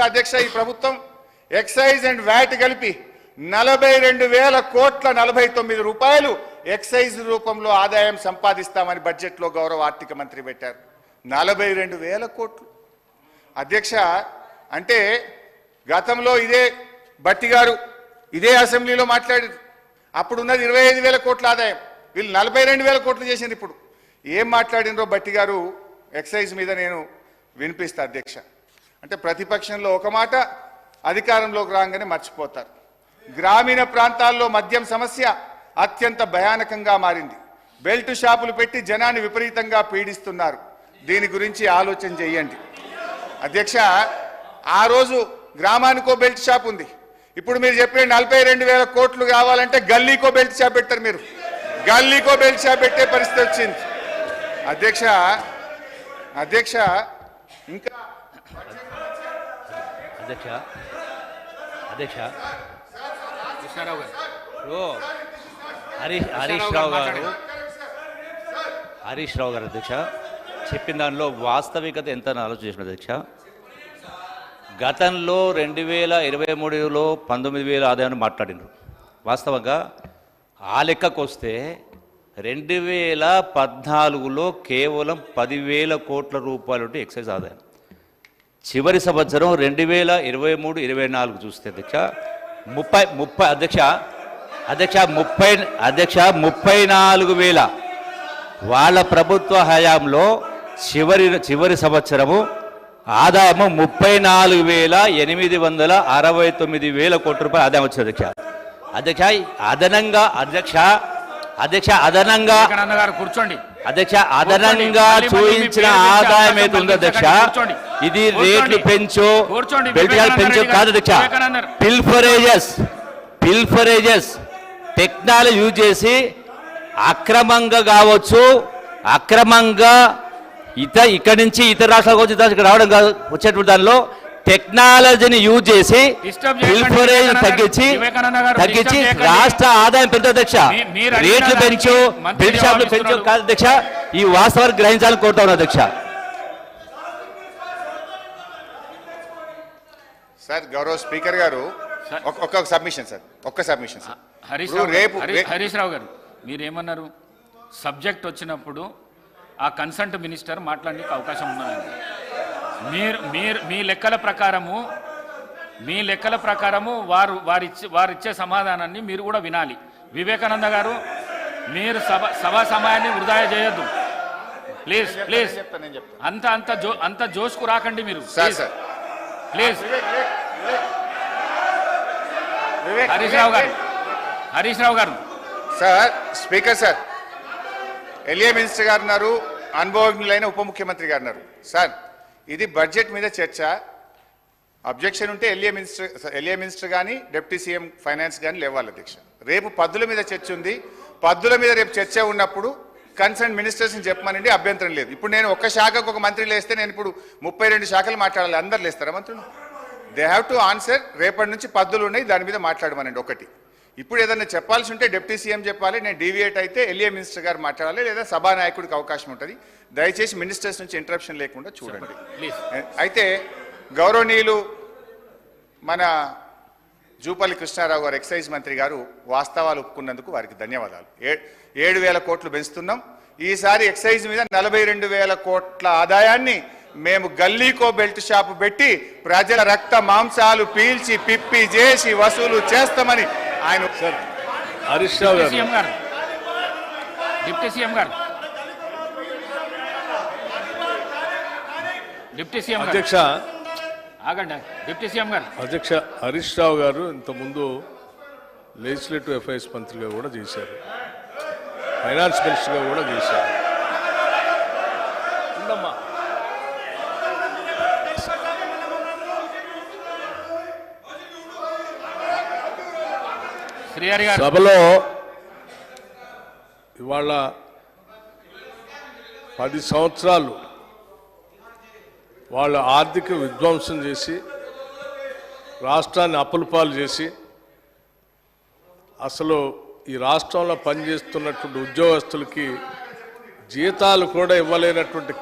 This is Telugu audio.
అధ్యక్ష ఈ ప్రభుత్వం ఎక్సైజ్ అండ్ వ్యాట్ కలిపి 42,000 కోట్ల 49 రూపాయలు ఎక్సైజ్ రూపంలో ఆదాయం సంపాదిస్తామని బడ్జెట్లో గౌరవ ఆర్థిక మంత్రి పెట్టారు. 42,000 కోట్లు అధ్యక్ష. అంటే గతంలో ఇదే భట్టి గారు ఇదే అసెంబ్లీలో మాట్లాడారు. అప్పుడున్నది 25,000 కోట్ల ఆదాయం, వీళ్ళు 42,000 కోట్లు చేసింది. ఇప్పుడు ఏం మాట్లాడినరో భట్టి గారు ఎక్సైజ్ మీద నేను వినిపిస్తా అధ్యక్ష. అంటే ప్రతిపక్షంలో ఒక మాట, అధికారంలోకి రాగానే మర్చిపోతారు. గ్రామీణ ప్రాంతాల్లో మద్యం సమస్య అత్యంత భయానకంగా మారింది. బెల్ట్ షాపులు పెట్టి జనాన్ని విపరీతంగా పీడిస్తున్నారు. దీని గురించి ఆలోచన చేయండి అధ్యక్ష. ఆ రోజు గ్రామానికో బెల్ట్ షాప్ ఉంది. ఇప్పుడు మీరు చెప్పే 42,000 కోట్లు కావాలంటే గల్లీకో బెల్ట్ షాప్ పెట్టారు. మీరు గల్లీకో బెల్ట్ షాప్ పెట్టే పరిస్థితి వచ్చింది అధ్యక్ష. అధ్యక్ష ఇంకా అధ్యక్ష అధ్యక్ష హరీష్ రావు గారు అధ్యక్ష చెప్పిన దానిలో వాస్తవికత ఎంత ఆలోచన చేసిన అధ్యక్ష. గతంలో 2023లో 19,000 ఆదాయాన్ని మాట్లాడినారు. వాస్తవంగా ఆ లెక్కకు వస్తే 2014లో కేవలం 10,000 కోట్ల రూపాయలు ఉంటే ఎక్సైజ్ ఆదాయం. చివరి సంవత్సరం 2023-24 చూస్తే అధ్యక్ష 34,000 వాళ్ళ ప్రభుత్వ హయాంలో చివరి సంవత్సరము ఆదాయము 34,869 కోట్ల రూపాయలు ఆదాయం వచ్చింది అధ్యక్ష. అధ్యక్ష అదనంగా కూర్చోండి అధ్యక్ష అదనంగా చూయించిన ఆదాయం ఏది ఉందో అధ్యక్ష, ఇది రేట్లు పెంచు కాదు అధ్యక్ష. పిల్ఫరేజెస్ టెక్నాలజీ యూజ్ చేసి అక్రమంగా కావచ్చు, అక్రమంగా ఇక్కడి నుంచి ఇతర రాష్ట్రాలకు వచ్చి రావడం కాదు, వచ్చేటువంటి దానిలో టెక్నాలజీని యూజ్ చేసి పిల్ఫరేజ్ తగ్గించి రాష్ట్ర ఆదాయం పెంచు అధ్యక్ష. రేట్లు పెంచు, బెల్ట్ షాపులు పెంచు కాదు అధ్యక్ష. ఈ వాస్తవాన్ని గ్రహించాలని కోరుతా ఉన్నా అధ్యక్ష. సార్ గౌరవ స్పీకర్ గారు ఒక్క సబ్మిషన్ సార్. హరీష్ రావు గారు మీరేమన్నారు? సబ్జెక్ట్ వచ్చినప్పుడు ఆ కన్సల్ట్ మినిస్టర్ మాట్లాడడానికి అవకాశం ఉన్నదండి. మీ లెక్కల ప్రకారము వారిచ్చే సమాధానాన్ని మీరు కూడా వినాలి. వివేకానంద గారు మీరు సభా సమయాన్ని వృధా చేయొద్దు ప్లీజ్. అంత జోష్కు రాకండి మీరు please. Harish Rao garu sir. Speaker sir, LA minister garu ఉన్నారు, అనుభవజ్ఞులైన ఉప ముఖ్యమంత్రి గారు ఉన్నారు. సార్ ఇది బడ్జెట్ మీద చర్చ. అబ్జెక్షన్ ఉంటే ఎల్ఏ మినిస్టర్ కానీ డిప్యూటీ సీఎం ఫైనాన్స్ కానీ లేవాలి అధ్యక్ష. రేపు పద్దుల మీద చర్చ ఉంది. పద్దుల మీద రేపు చర్చ ఉన్నప్పుడు కన్సర్న్ మినిస్టర్స్ని చెప్పమనండి, అభ్యంతరం లేదు. ఇప్పుడు నేను ఒక్క శాఖకు ఒక మంత్రి లేస్తే నేను ఇప్పుడు 32 శాఖలు మాట్లాడాలి. అందరు లేస్తారా మంత్రులు? They have to answer. రేపటి నుంచి పద్దులు ఉన్నాయి, దాని మీద మాట్లాడమనండి ఒకటి. ఇప్పుడు ఏదైనా చెప్పాల్సి ఉంటే డిప్యూటీ సీఎం చెప్పాలి, నేను డీవియేట్ అయితే ఎల్ఏ మినిస్టర్ గారు మాట్లాడాలి, లేదా సభానాయకుడికి అవకాశం ఉంటుంది. దయచేసి మినిస్టర్స్ నుంచి ఇంటరప్షన్ లేకుండా చూడండి. అయితే గౌరవనీయులు మన జూపల్లి కృష్ణారావు గారు ఎక్సైజ్ మంత్రి గారు వాస్తవాలు ఒప్పుకున్నందుకు వారికి ధన్యవాదాలు. 7,000 కోట్లు పెంచుతున్నాం. ఈసారి ఎక్సైజ్ మీద 42,000 కోట్ల ఆదాయాన్ని మేము గల్లీకో బెల్ట్ షాపు పెట్టి ప్రజల రక్త మాంసాలు పీల్చి పిప్పి చేసి వసూలు చేస్తామని ఆయన డిప్యూటీ సీఎం గారు అధ్యక్ష ఆగండి. డిప్యూటీ సీఎం గారు అధ్యక్ష హరీష్ రావు గారు ఇంతకుముందు లెజిస్లేటివ్ అఫైర్స్ మంత్రిగా కూడా చేశారు, ఫైనాన్స్ మినిస్టర్గా కూడా చేశారు. సభలో ఇవాళ 10 సంవత్సరాలు వాళ్ళు ఆర్థిక విధ్వంసం చేసి రాష్ట్రాన్ని అప్పులపాలు చేసి అసలు ఈ రాష్ట్రంలో పనిచేస్తున్నటువంటి ఉద్యోగస్తులకి జీతాలు కూడా ఇవ్వలేనటువంటి